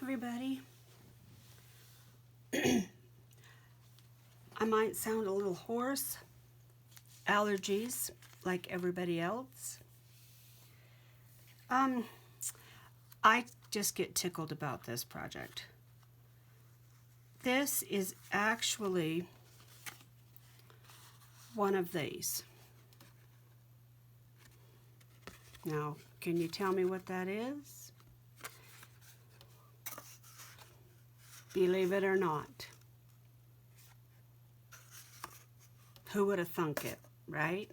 everybody. I might sound a little hoarse. Allergies, like everybody else. I just get tickled about this project. This is actually one of these. Now, can you tell me what that is? Believe it or not. Who would have thunk it, right?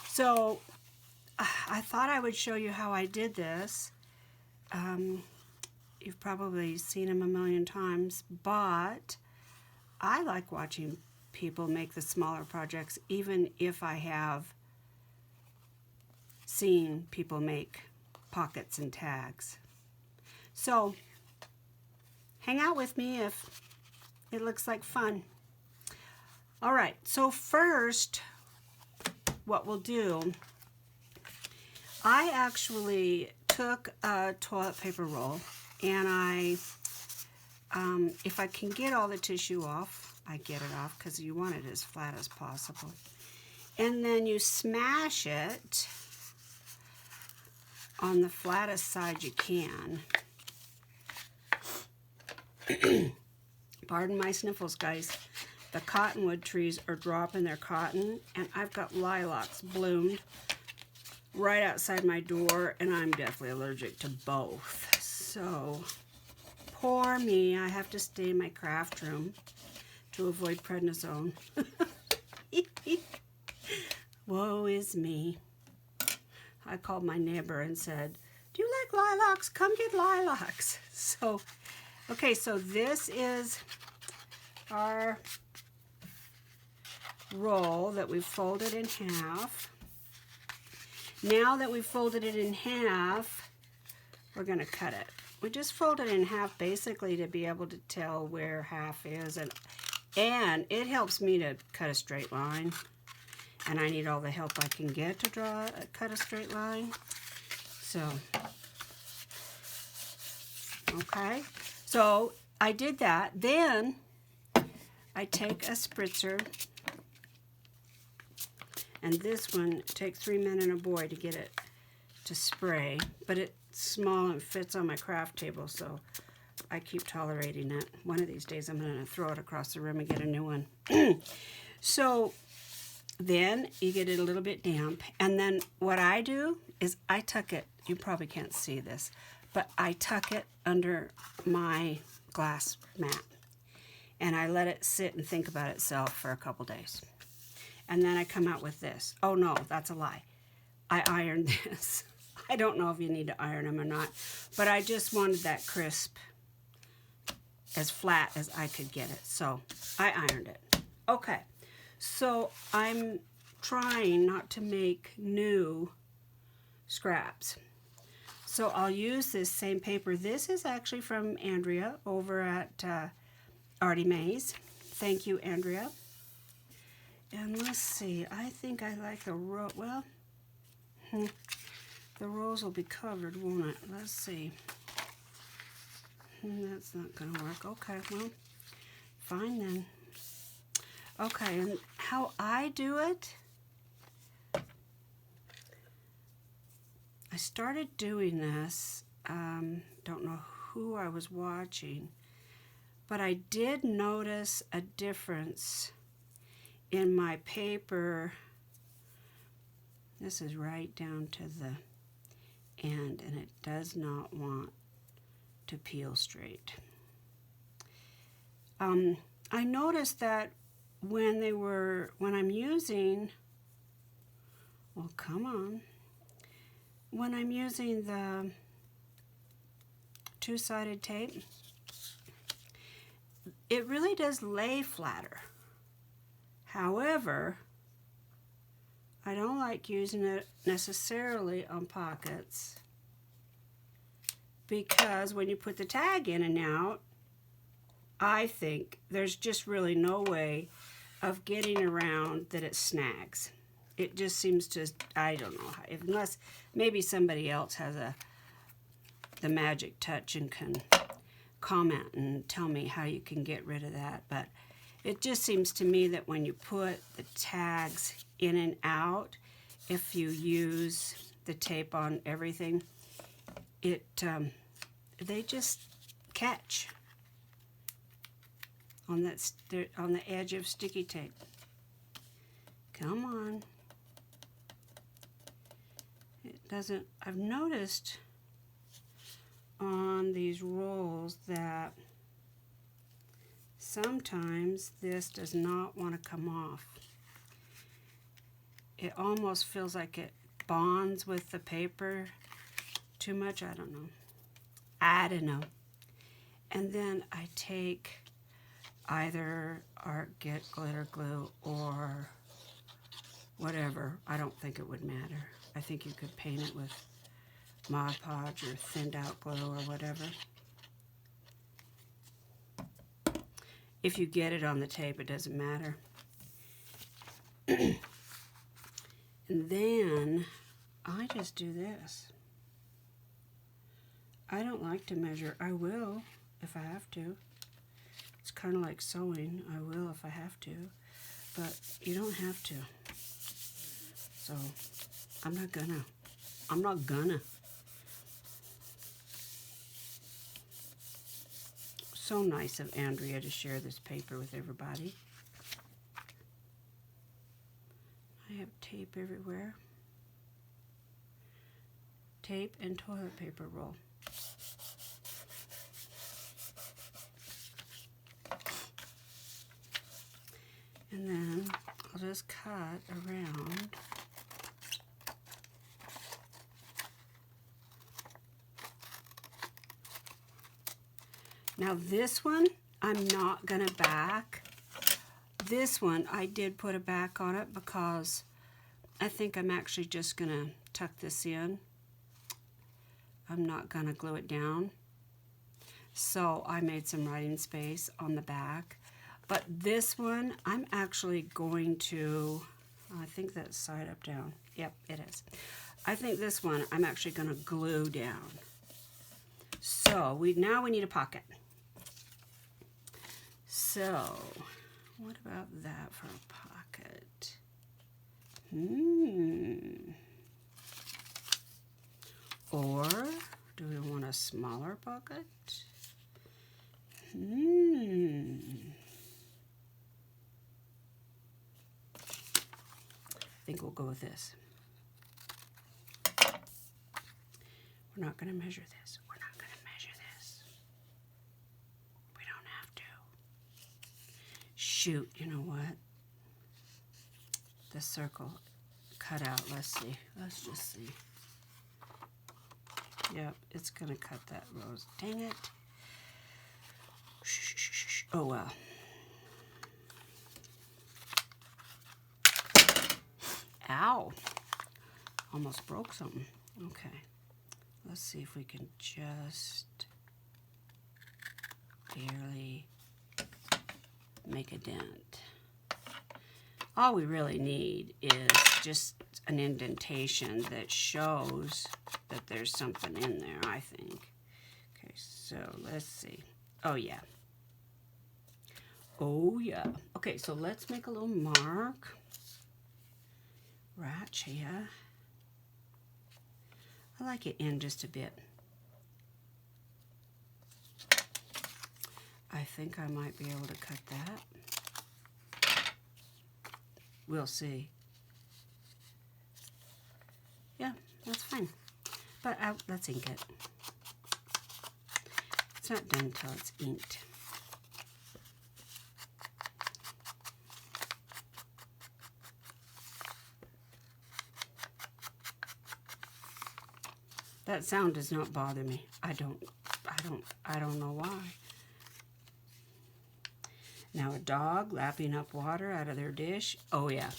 So, I thought I would show you how I did this. You've probably seen them a million times, but I like watching people make the smaller projects, even if I have seen people make pockets and tags. So, hang out with me if it looks like fun. All right, so first, what we'll do, I actually took a toilet paper roll and if I can get all the tissue off, I get it off because you want it as flat as possible. And then you smash it on the flattest side you can. Pardon my sniffles, guys. The cottonwood trees are dropping their cotton, and I've got lilacs bloomed right outside my door, and I'm definitely allergic to both. So, poor me, I have to stay in my craft room to avoid prednisone. Woe is me. I called my neighbor and said, "Do you like lilacs? Come get lilacs." So, okay, so this is our roll that we've folded in half. Now that we've folded it in half, we're going to cut it. We just fold it in half basically to be able to tell where half is, and it helps me to cut a straight line, and I need all the help I can get to cut a straight line. So, okay, so I did that. Then I take a spritzer, and this one takes 3 men and a boy to get it to spray, but it's small and fits on my craft table, so I keep tolerating it. One of these days I'm going to throw it across the room and get a new one. So then you get it a little bit damp, and then what I do is I tuck it, you probably can't see this, but I tuck it under my glass mat, and I let it sit and think about itself for a couple days. And then I come out with this. Oh no, that's a lie. I ironed this. I don't know if you need to iron them or not, but I just wanted that crisp, as flat as I could get it. So I ironed it. Okay, so I'm trying not to make new scraps. So I'll use this same paper. This is actually from Andrea over at Artie Mae's. Thank you, Andrea. And let's see, I think I like the roll. Well, the rolls will be covered, won't it? Let's see. That's not going to work. Okay, well, fine then. Okay, and how I do it, I started doing this, don't know who I was watching, but I did notice a difference in my paper. This is right down to the end, and it does not want to peel straight. I noticed that when I'm using, well, come on, when I'm using the two-sided tape, it really does lay flatter. However, I don't like using it necessarily on pockets because when you put the tag in and out, I think there's just really no way of getting around that it snags. It just seems to, I don't know, unless maybe somebody else has the magic touch and can comment and tell me how you can get rid of that. But it just seems to me that when you put the tags in and out, if you use the tape on everything, they just catch on the edge of sticky tape. Come on. It doesn't. I've noticed on these rolls that sometimes this does not want to come off. It almost feels like it bonds with the paper too much. I don't know. And then I take either Art Get Glitter Glue or whatever. I don't think it would matter. I think you could paint it with Mod Podge or thinned out glue or whatever. If you get it on the tape, it doesn't matter. And then I just do this. I don't like to measure. I will if I have to. It's kind of like sewing. I will if I have to. But you don't have to. So I'm not gonna. So nice of Andrea to share this paper with everybody. I have tape everywhere. Tape and toilet paper roll. And then I'll just cut around. Now this one, I'm not gonna back. This one, I did put a back on it because I think I'm actually just gonna tuck this in. I'm not gonna glue it down. So I made some writing space on the back. But this one, I'm actually going to, I think that's side up down. Yep, it is. I think this one, I'm actually gonna glue down. So now we need a pocket. So, what about that for a pocket? Or do we want a smaller pocket? I think we'll go with this. We're not going to measure this. We're not going to measure this. We don't have to. Shoot, you know what? The circle cut out. Let's see. Let's just see. Yep, it's going to cut that rose. Dang it. Shh. Oh, well. Ow. Almost broke something. Okay. Let's see if we can just barely make a dent. All we really need is just an indentation that shows that there's something in there, I think. Okay, so let's see. Oh, yeah. Oh, yeah. Okay, so let's make a little mark right here. I like it in just a bit. I think I might be able to cut that. We'll see. Yeah, that's fine. But let's ink it. It's not done until it's inked. That sound does not bother me. I don't know why. Now a dog lapping up water out of their dish. Oh yeah,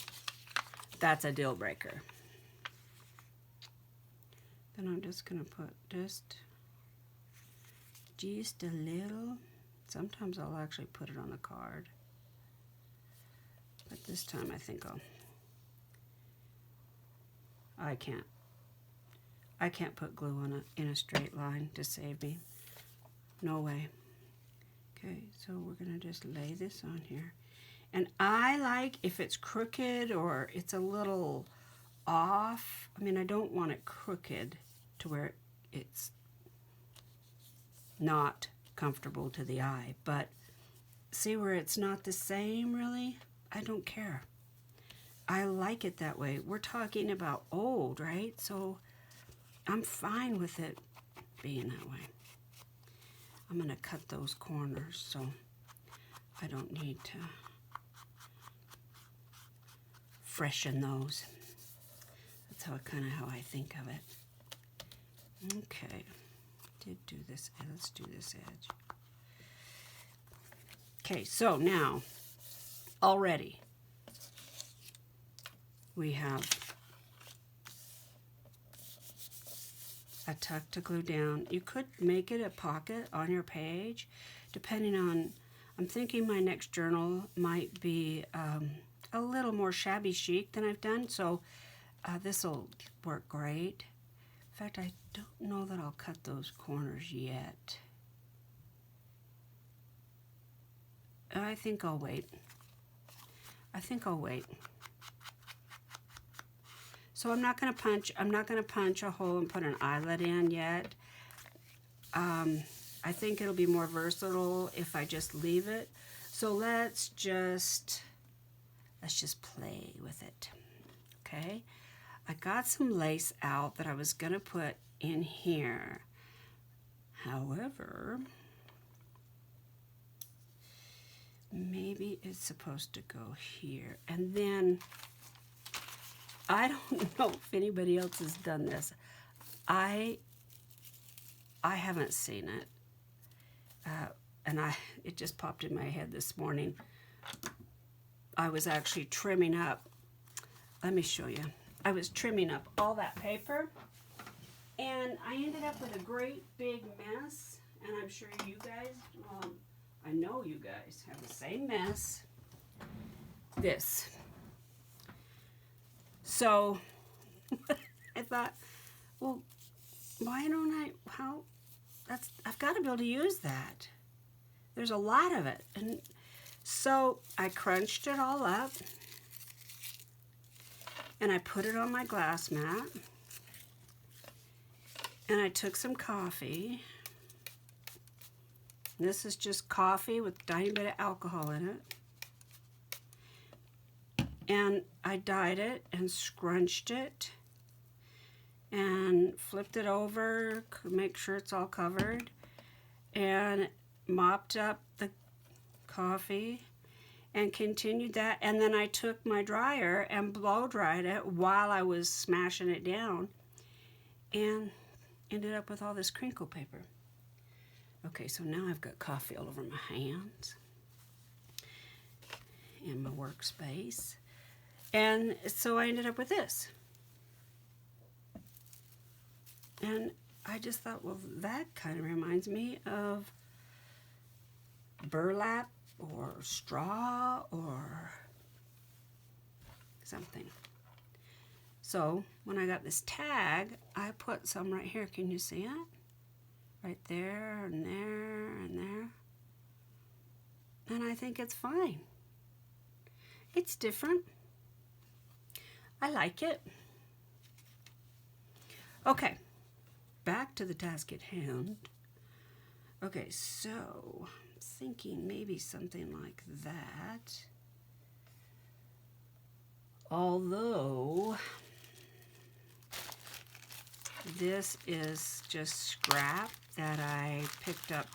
that's a deal breaker. Then I'm just gonna put just a little. Sometimes I'll actually put it on the card. But this time I think I can't put glue on in a straight line to save me. No way. Okay, so we're going to just lay this on here. And I like if it's crooked or it's a little off. I mean, I don't want it crooked to where it's not comfortable to the eye. But see where it's not the same, really? I don't care. I like it that way. We're talking about old, right? So I'm fine with it being that way. I'm going to cut those corners so I don't need to freshen those. That's how I think of it. Okay, did do this. Let's do this edge. Okay, so now already we have a tuck to glue down. You could make it a pocket on your page, depending on, I'm thinking my next journal might be a little more shabby chic than I've done, so this will work great. In fact, I don't know that I'll cut those corners yet. I think I'll wait. So I'm not going to punch a hole and put an eyelet in yet. I think it'll be more versatile if I just leave it. So let's just play with it. Okay? I got some lace out that I was going to put in here. However, maybe it's supposed to go here. And then I don't know if anybody else has done this. I haven't seen it. And it just popped in my head this morning. I was actually trimming up. Let me show you. I was trimming up all that paper, and I ended up with a great big mess. And I'm sure you guys, I know you guys have the same mess. This. So I thought, well, why don't I've got to be able to use that. There's a lot of it. And so I crunched it all up and I put it on my glass mat. And I took some coffee. This is just coffee with a tiny bit of alcohol in it. And I dyed it and scrunched it and flipped it over, make sure it's all covered, and mopped up the coffee and continued that. And then I took my dryer and blow dried it while I was smashing it down and ended up with all this crinkle paper. Okay, so now I've got coffee all over my hands and my workspace. And so I ended up with this. And I just thought, well, that kind of reminds me of burlap or straw or something. So when I got this tag, I put some right here. Can you see it? Right there and there and there. And I think it's fine. It's different. I like it. Okay, back to the task at hand. Okay, so I'm thinking maybe something like that. Although this is just scrap that I picked up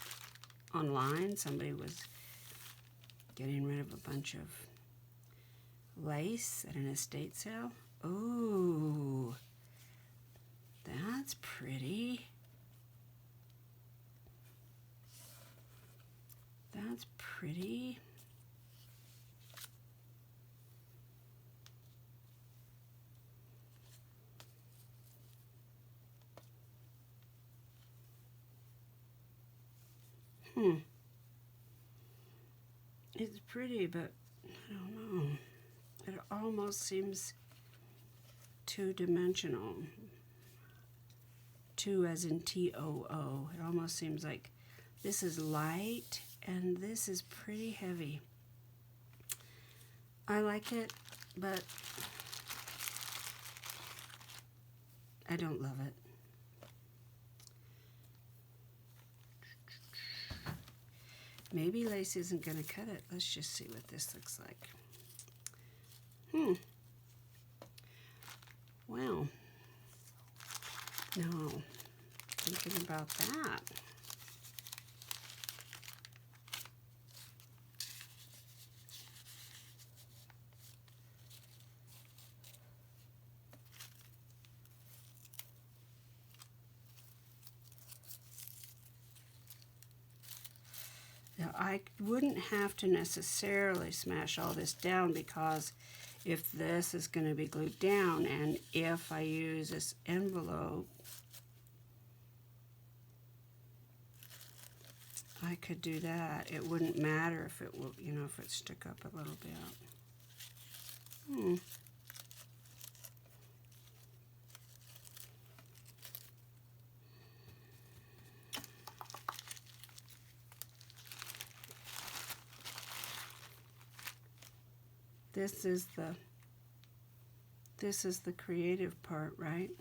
online. Somebody was getting rid of a bunch of lace at an estate sale. Ooh, that's pretty. That's pretty. It's pretty, but I don't know. It almost seems two-dimensional. Two as in T-O-O. It almost seems like this is light and this is pretty heavy. I like it, but I don't love it. Maybe lace isn't going to cut it. Let's just see what this looks like. Wow. No. Thinking about that. Now, I wouldn't have to necessarily smash all this down, because if this is going to be glued down, and if I use this envelope, I could do that. It wouldn't matter if it will, if it stuck up a little bit. This is the creative part, right?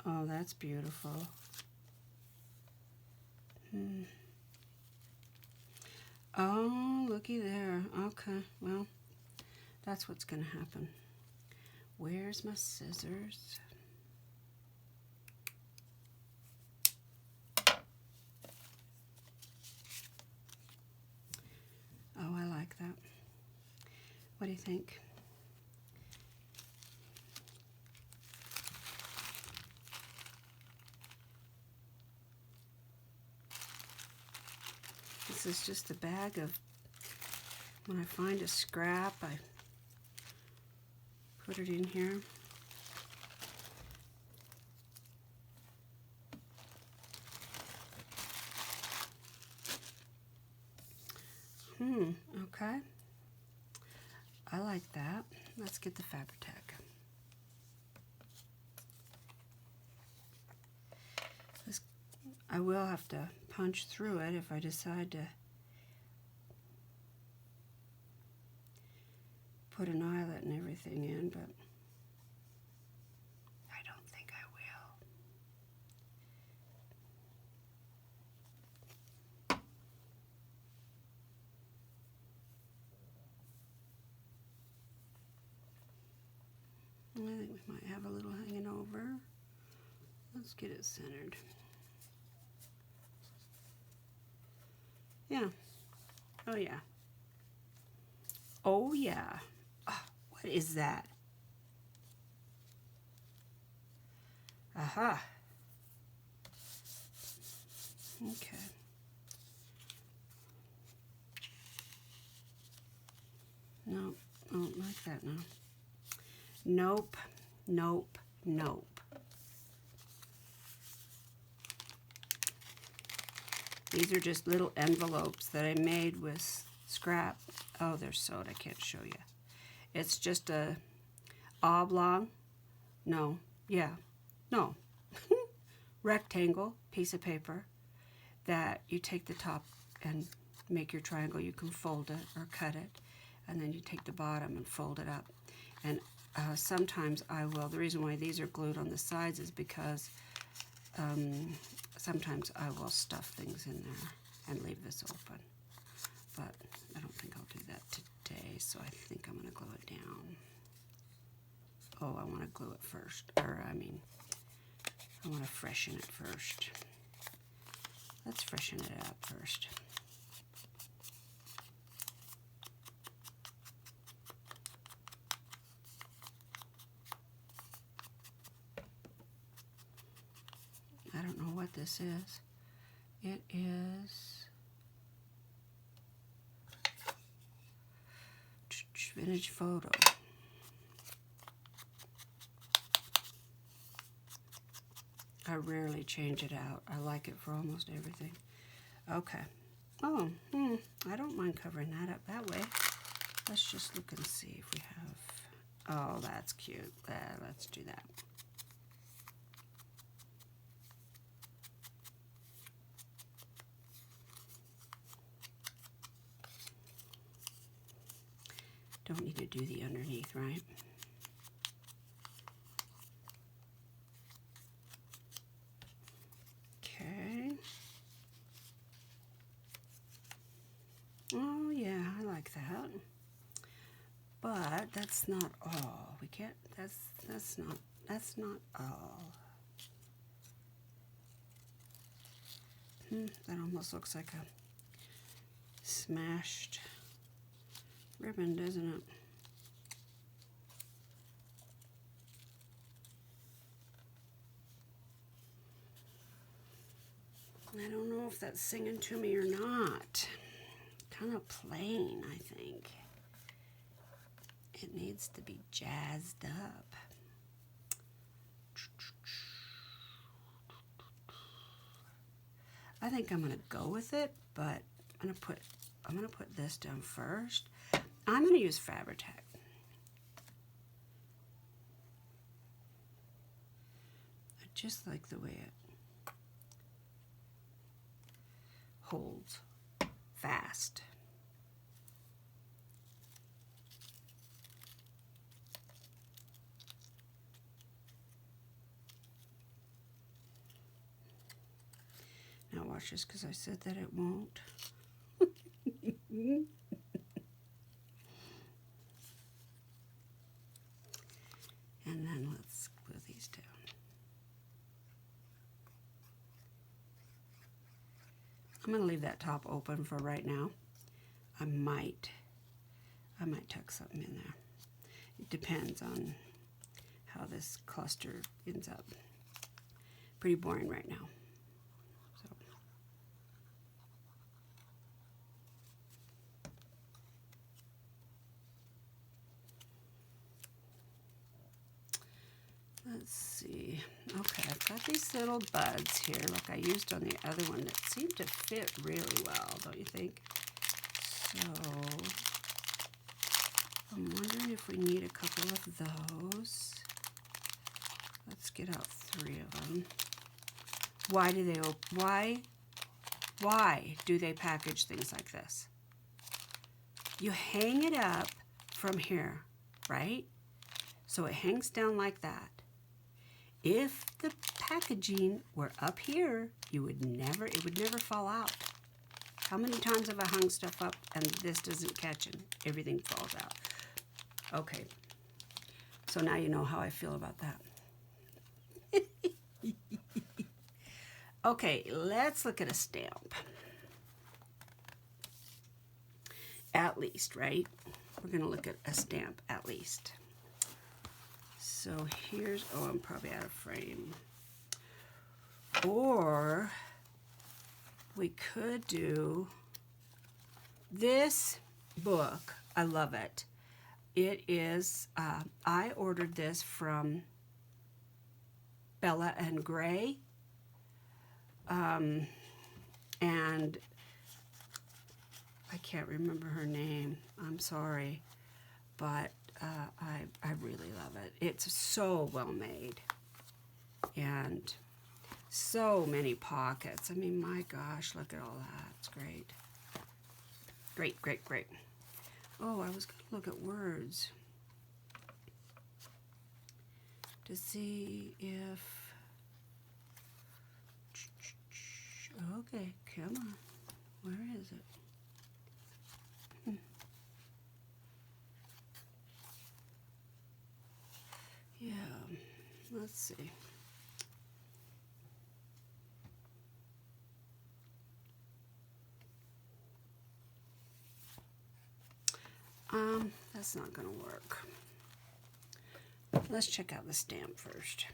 Oh, that's beautiful. Oh, looky there. Okay, well, that's what's going to happen. Where's my scissors? Oh, I like that. What do you think? This is just a bag of, when I find a scrap, I put it in here. Okay. I like that. Let's get the Fabri-Tac. I will have to punch through it if I decide to put an eyelet and everything in, but I don't think I will. I think we might have a little hanging over. Let's get it centered. Yeah. Oh, yeah. Oh, yeah. Oh, what is that? Aha. Okay. No, I don't like that now. Nope, nope, nope. These are just little envelopes that I made with scrap. Oh, they're sewed. I can't show you. It's just a oblong. No. Yeah. No. Rectangle piece of paper that you take the top and make your triangle. You can fold it or cut it, and then you take the bottom and fold it up. And sometimes I will. The reason why these are glued on the sides is because sometimes I will stuff things in there and leave this open. But I don't think I'll do that today, so I think I'm going to glue it down. Oh, I want to glue it first. I want to freshen it first. Let's freshen it up first. I don't know what this is. It is vintage photo. I rarely change it out. I like it for almost everything. Okay. Oh, I don't mind covering that up that way. Let's just look and see if we have... Oh, that's cute. Let's do that. Don't need to do the underneath, right? Okay. Oh yeah, I like that. But that's not all. We can't, that's not all. That almost looks like a smashed ribbon, doesn't it? I don't know if that's singing to me or not. Kind of plain, I think. It needs to be jazzed up. I think I'm gonna go with it, but I'm gonna put this down first. I'm gonna use Fabri-Tac. I just like the way it holds fast. Now watch this, because I said that it won't. And then let's glue these down. I'm going to leave that top open for right now. I might tuck something in there. It depends on how this cluster ends up. Pretty boring right now. So. Let's see. Okay, I've got these little buds here like I used on the other one that seem to fit really well, don't you think? So I'm wondering if we need a couple of those. Let's get out 3 of them. Why do they package things like this? You hang it up from here, right? So it hangs down like that. If the packaging were up here, it would never fall out. How many times have I hung stuff up and this doesn't catch and everything falls out? Okay, so now you know how I feel about that. Okay, let's look at a stamp. At least, right? We're gonna look at a stamp at least. So here's, oh, I'm probably out of frame. Or we could do this book. I love it. It is, I ordered this from Bella and Gray. And I can't remember her name. I'm sorry. But I really love it. It's so well made. And so many pockets. I mean, my gosh, look at all that. It's great. Great, great, great. Oh, I was going to look at words to see if... Okay, come on. Where is it? Yeah, let's see. That's not gonna work. Let's check out the stamp first.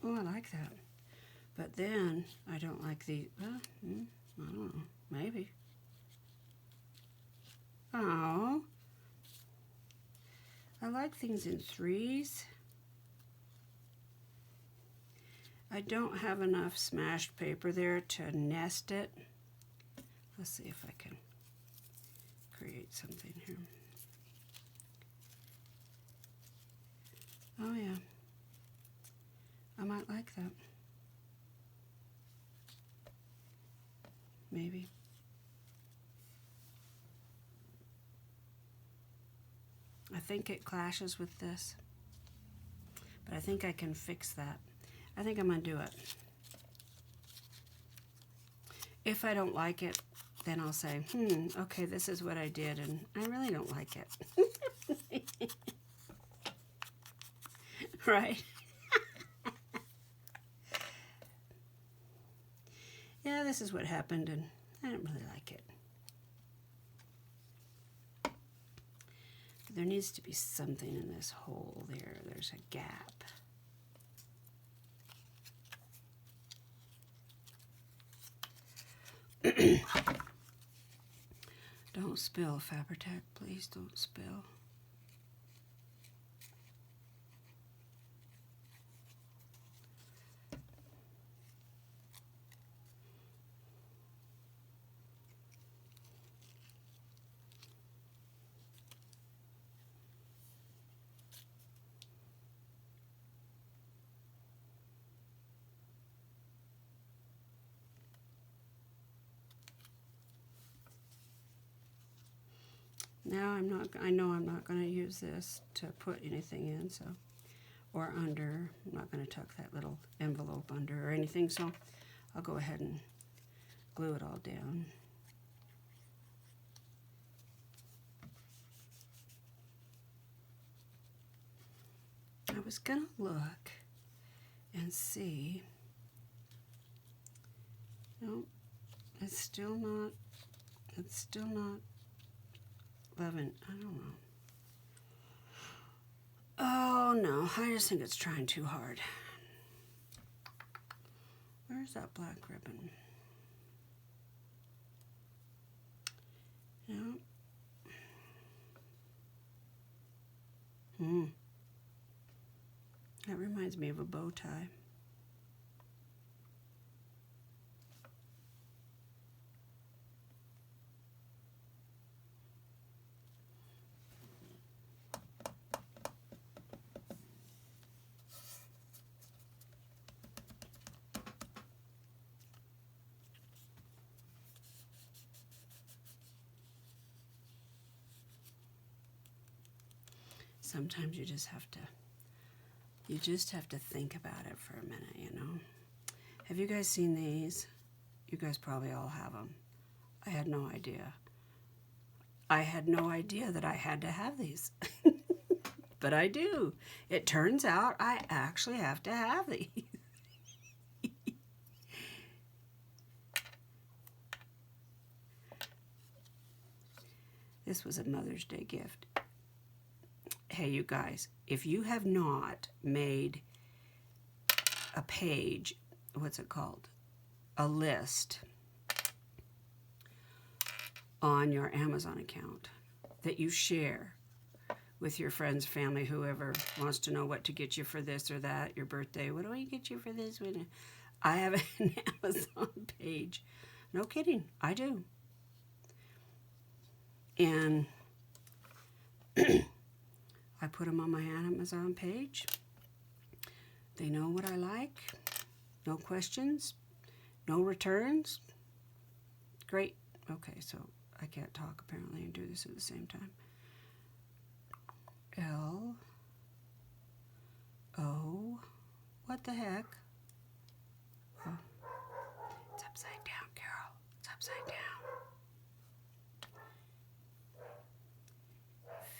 Oh, I like that. But then I don't like the, I don't know, maybe. Oh, I like things in 3s. I don't have enough smashed paper there to nest it. Let's see if I can create something here. Oh yeah, I might like that. Maybe. I think it clashes with this, but I think I can fix that. I think I'm gonna do it. If I don't like it, then I'll say, okay, this is what I did, and I really don't like it. Right? Yeah, this is what happened, and I don't really like it. There needs to be something in this hole there. There's a gap. Don't spill, Fabri-Tac, please don't spill. Now I know I'm not going to use this to put anything in, so, or under. I'm not going to tuck that little envelope under or anything, so I'll go ahead and glue it all down. I was going to look and see. No, it's still not 11, I don't know. Oh no, I just think it's trying too hard. Where's that black ribbon? No. That reminds me of a bow tie. Sometimes you just have to think about it for a minute, you know. Have you guys seen these? You guys probably all have them. I had no idea. I had no idea that I had to have these. But I do. It turns out I actually have to have these. This was a Mother's Day gift. Hey, you guys, if you have not made a page, what's it called? A list on your Amazon account that you share with your friends, family, whoever wants to know what to get you for this or that, your birthday. What do I get you for this? I have an Amazon page. No kidding, I do. And I put them on my Amazon page. They know what I like. No questions. No returns. Great. Okay, so I can't talk apparently and do this at the same time. L-O. What the heck? Oh. It's upside down, Carol. It's upside down.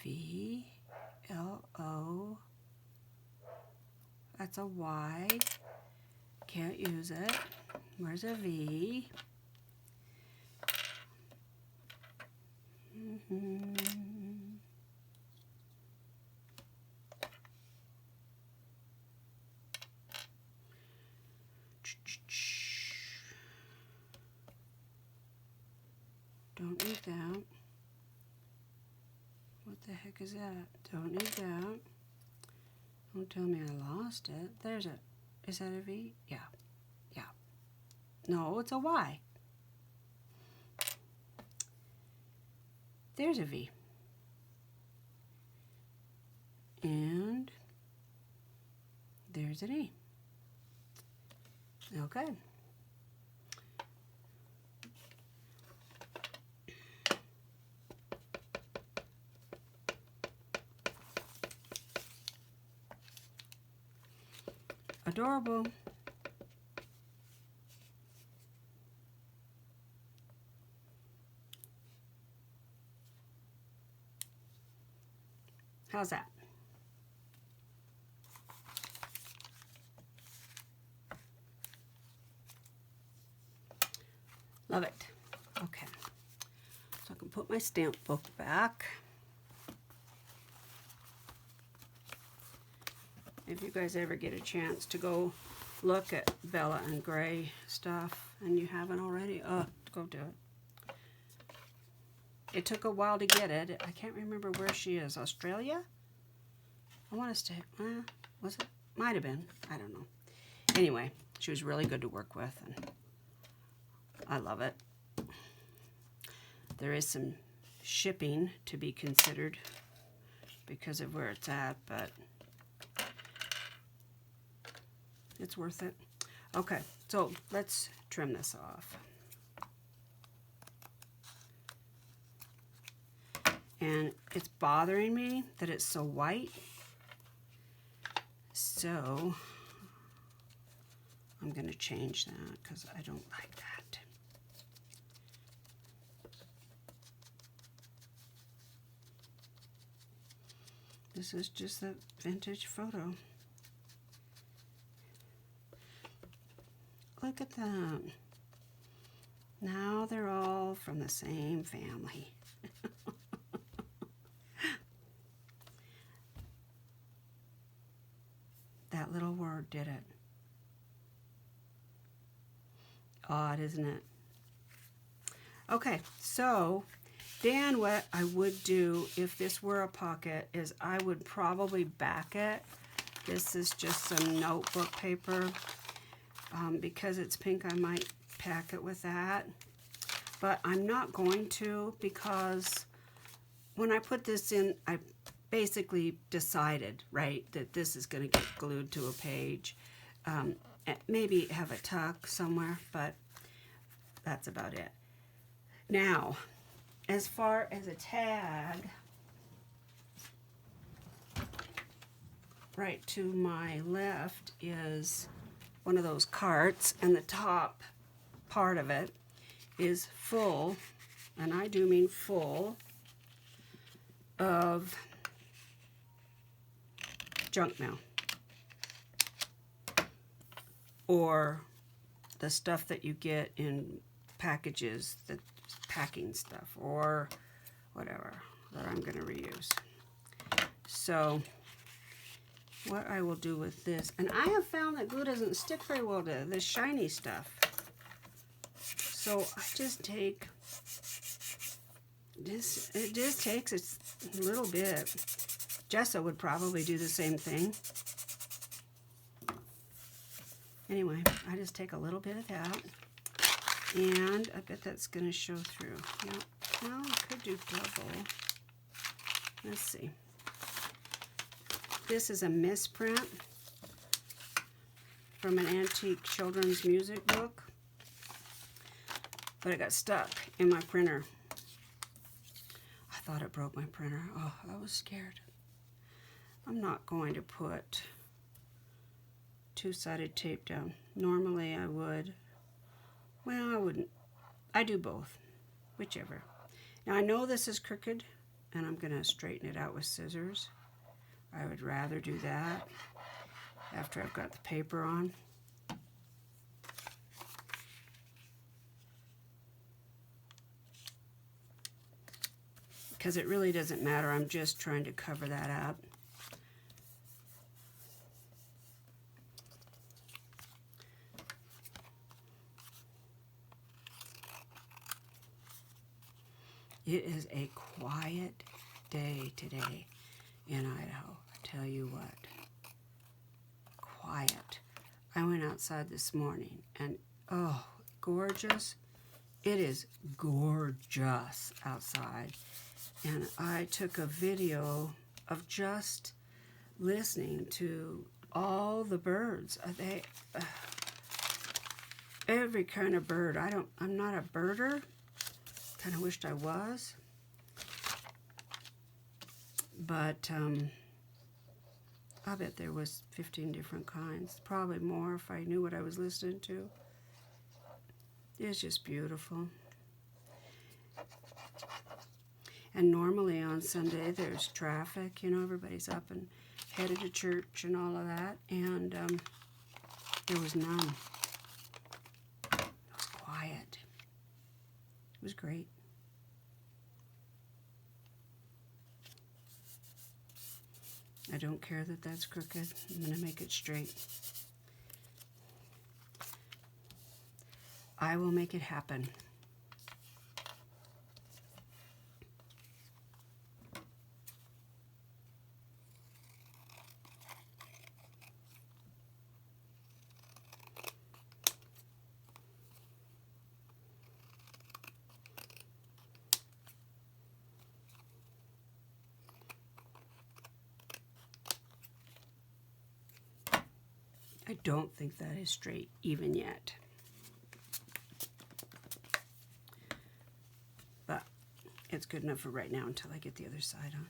V-L-O. That's a Y. Can't use it. Where's a V? Don't need that. What the heck is that? Don't need that. Don't tell me I lost it. There's it. Is that a V? Yeah. Yeah. No, it's a Y. There's a V. And there's an E. Okay. Adorable. How's that? Love it. Okay. So I can put my stamp book back. If you guys ever get a chance to go look at Bella and Gray stuff and you haven't already, go do it. It took a while to get it. I can't remember where she is. Australia? I want to stay. Was it? Might have been. I don't know. Anyway, she was really good to work with, and I love it. There is some shipping to be considered because of where it's at, but it's worth it. Okay, so let's trim this off. And it's bothering me that it's so white. So I'm going to change that because I don't like that. This is just a vintage photo. Look at that. Now they're all from the same family. That little word did it. Odd, isn't it? Okay, so then what I would do if this were a pocket is I would probably back it. This is just some notebook paper. Because it's pink, I might pack it with that. But I'm not going to because when I put this in, I basically decided, right, that this is going to get glued to a page. Maybe have a tuck somewhere, but that's about it. Now, as far as a tag, right to my left is one of those carts, and the top part of it is full, and I do mean full, of junk mail or the stuff that you get in packages, the packing stuff or whatever that I'm going to reuse. So what I will do with this, and I have found that glue doesn't stick very well to this shiny stuff. So I just take this, it just takes a little bit. Jessa would probably do the same thing. Anyway, I just take a little bit of that, and I bet that's going to show through. Yeah, well, I could do double. Let's see. This is a misprint from an antique children's music book, but it got stuck in my printer. I thought it broke my printer. Oh, I was scared. I'm not going to put two-sided tape down. Normally I would. Well, I wouldn't. I do both, whichever. Now I know this is crooked, and I'm going to straighten it out with scissors. I would rather do that after I've got the paper on. Because it really doesn't matter. I'm just trying to cover that up. It is a quiet day today in Idaho. I tell you what, quiet. I went outside this morning and oh, gorgeous. It is gorgeous outside. And I took a video of just listening to all the birds. Every kind of bird. I'm not a birder. Kind of wished I was. But I bet there was 15 different kinds. Probably more if I knew what I was listening to. It's just beautiful. And normally on Sunday there's traffic, you know, everybody's up and headed to church and all of that, and there was none. It was quiet. It was great. I don't care that that's crooked. I'm going to make it straight. I will make it happen. I don't think that is straight even yet. But it's good enough for right now until I get the other side on.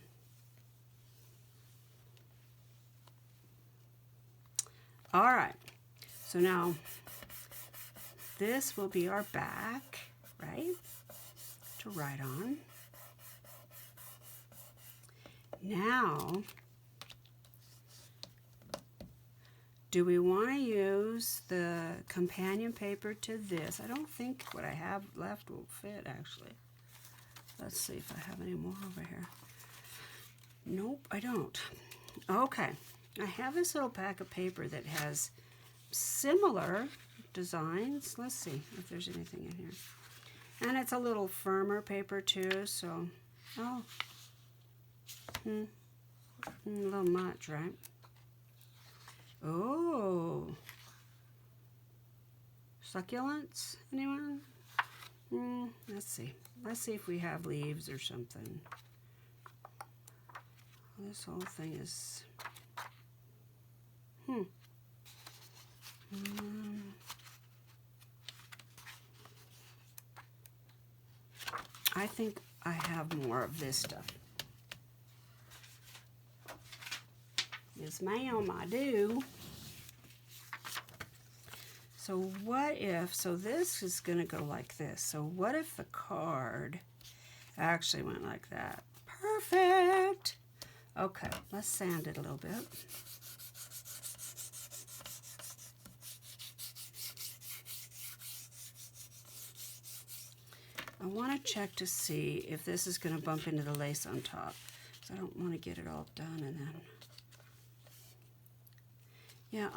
All right, so now this will be our back, right, to write on. Now, do we want to use the companion paper to this? I don't think what I have left will fit, actually. Let's see if I have any more over here. Nope, I don't. Okay, I have this little pack of paper that has similar designs. Let's see if there's anything in here. And it's a little firmer paper too, so, oh, a little much, right? Oh, succulents, anyone? Let's see. Let's see if we have leaves or something. This whole thing is, I think I have more of this stuff. Yes, ma'am, I do. So what if, so this is going to go like this. So what if the card actually went like that? Perfect. Okay, let's sand it a little bit. I want to check to see if this is going to bump into the lace on top. So I don't want to get it all done and then... Yeah,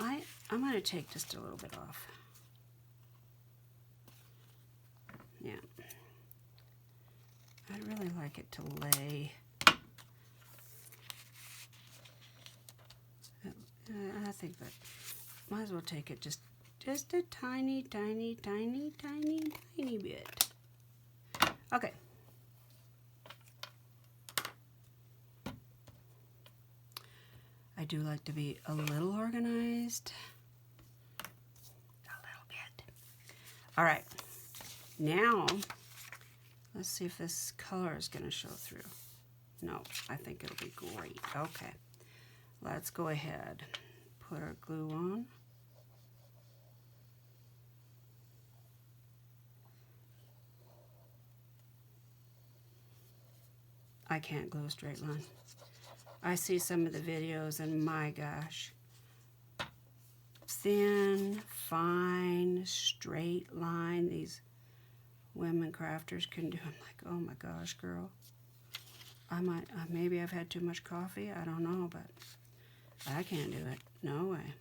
I'm going to take just a little bit off. Yeah. I'd really like it to lay. I think that might as well take it just a tiny, tiny, tiny, tiny, tiny bit. Okay. I do like to be a little organized. A little bit. All right. Now, let's see if this color is going to show through. No, I think it'll be great. Okay. Let's go ahead. Put our glue on. I can't glue a straight line. I see some of the videos and my gosh. Thin, fine, straight line these women crafters can do. I'm like, oh my gosh, girl. Maybe I've had too much coffee. I don't know, but I can't do it. No way.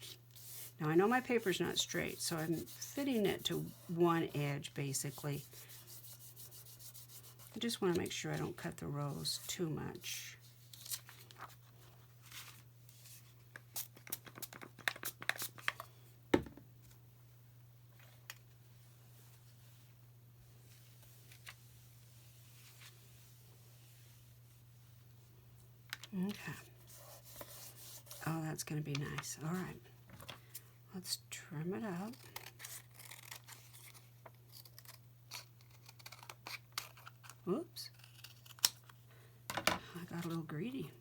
Now I know my paper's not straight, so I'm fitting it to one edge basically. I just want to make sure I don't cut the rows too much. Okay. Oh, that's going to be nice. All right. Let's trim it up. Oops. I got a little greedy.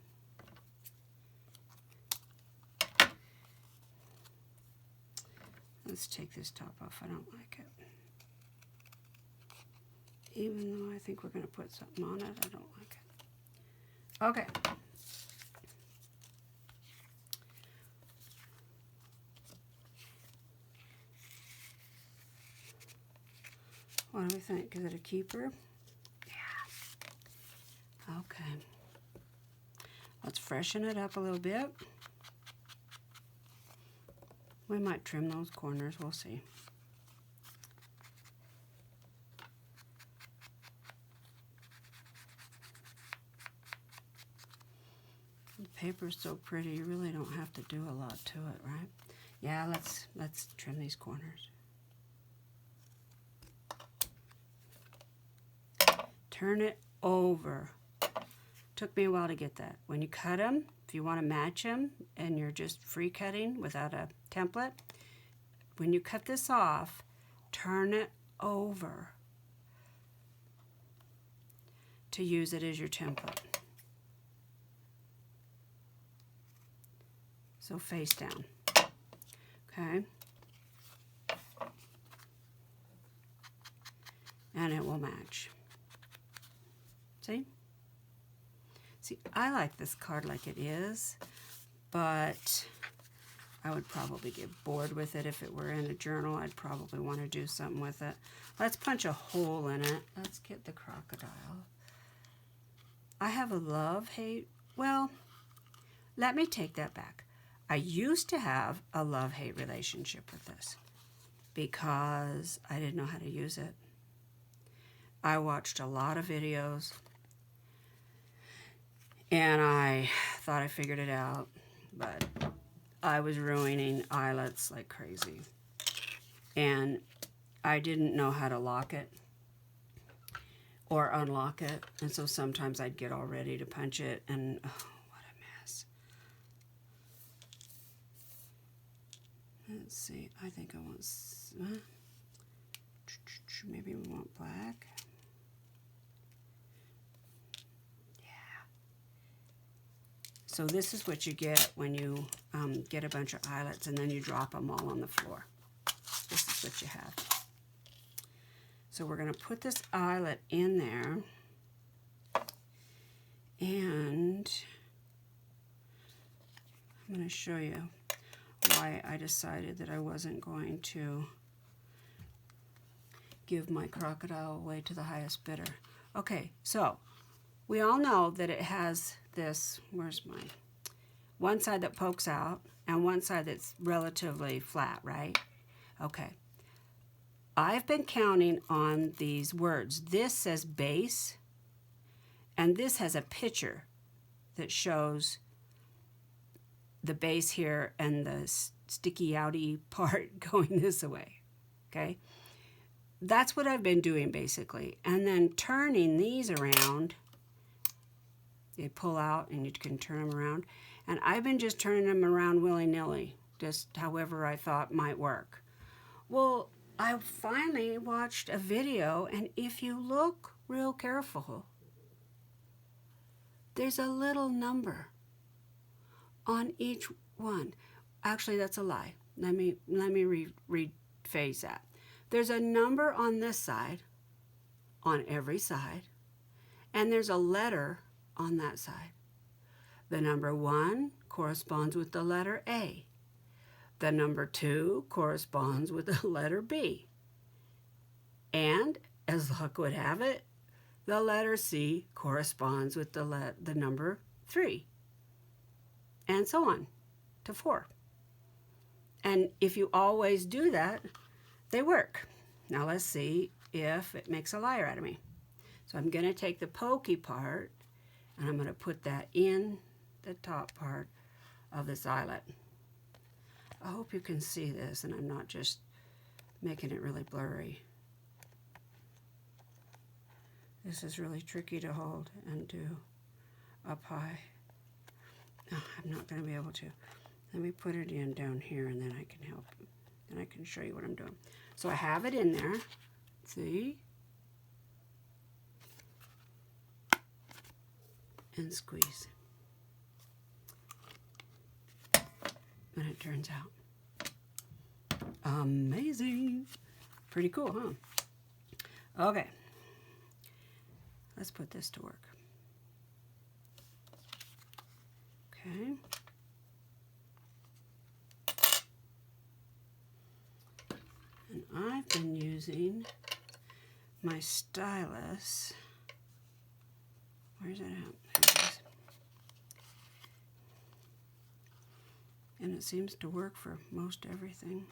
Let's take this top off. I don't like it. Even though I think we're going to put something on it, I don't like it. Okay. What do we think? Is it a keeper? Yeah. Okay. Let's freshen it up a little bit. We might trim those corners. We'll see. The paper's so pretty, you really don't have to do a lot to it, right? Yeah, let's trim these corners. Turn it over. Took me a while to get that. When you cut them, if you want to match them and you're just free cutting without a template, when you cut this off, turn it over to use it as your template. So face down. Okay? And it will match. See? See, I like this card like it is, but I would probably get bored with it if it were in a journal. I'd probably want to do something with it. Let's punch a hole in it. Let's get the crocodile. I have a love-hate. Well, let me take that back. I used to have a love-hate relationship with this because I didn't know how to use it. I watched a lot of videos and I thought I figured it out, but I was ruining eyelets like crazy. And I didn't know how to lock it or unlock it. And so sometimes I'd get all ready to punch it and oh, what a mess. Let's see, I think I want, maybe we want black. So this is what you get when you get a bunch of eyelets and then you drop them all on the floor. This is what you have. So we're going to put this eyelet in there, and I'm going to show you why I decided that I wasn't going to give my crocodile away to the highest bidder. Okay, so we all know that it has this, where's mine? One side that pokes out and one side that's relatively flat, right? Okay. I've been counting on these words. This says base, and this has a picture that shows the base here and the sticky outy part going this way, okay? That's what I've been doing basically. And then turning these around, they pull out and you can turn them around. And I've been just turning them around willy-nilly, just however I thought might work. Well, I finally watched a video, and if you look real careful, there's a little number on each one. Actually, that's a lie. Let me rephrase that. There's a number on this side, on every side, and there's a letter on that side. The number 1 corresponds with the letter A. The number 2 corresponds with the letter B. And, as luck would have it, the letter C corresponds with the number 3. And so on to 4. And if you always do that, they work. Now let's see if it makes a liar out of me. So I'm going to take the pokey part and I'm going to put that in the top part of this eyelet. I hope you can see this and I'm not just making it really blurry. This is really tricky to hold and do up high. I'm not going to be able to. Let me put it in down here, and then I can help. Then I can show you what I'm doing. So I have it in there. See? And squeeze. And it turns out amazing. Pretty cool, huh? Okay. Let's put this to work. Okay. And I've been using my stylus. Where's that at? There it is. And it seems to work for most everything.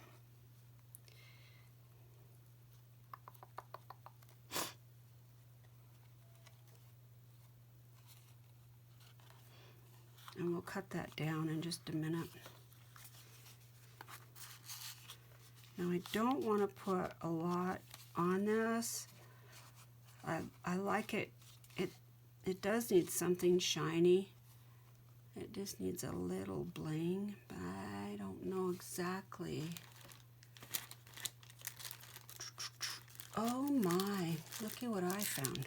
And we'll cut that down in just a minute. Now I don't want to put a lot on this. I like it. It does need something shiny. It just needs a little bling, but I don't know exactly. Oh my, look at what I found.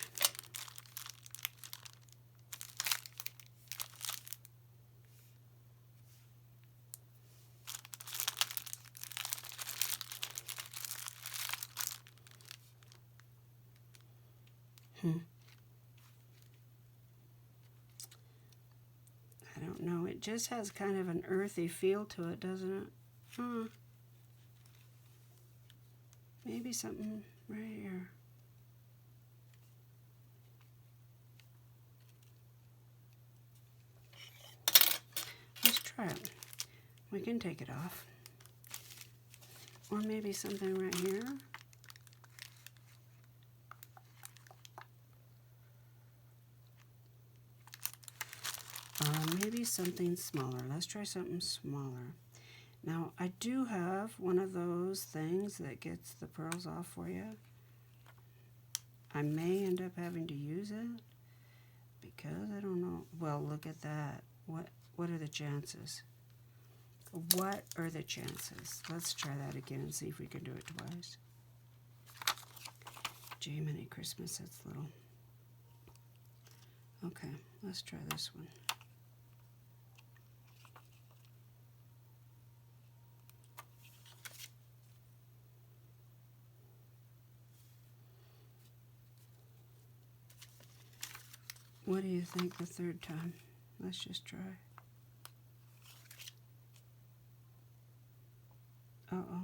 I don't know. It just has kind of an earthy feel to it, doesn't it? Maybe something right here. Let's try it. We can take it off. Or maybe something right here. Maybe something smaller. Let's try something smaller. Now, I do have one of those things that gets the pearls off for you. I may end up having to use it because I don't know. Well, look at that. What are the chances? What are the chances? Let's try that again and see if we can do it twice. Jiminy Christmas, that's little. Okay, let's try this one. What do you think the third time? Let's just try. Uh-oh.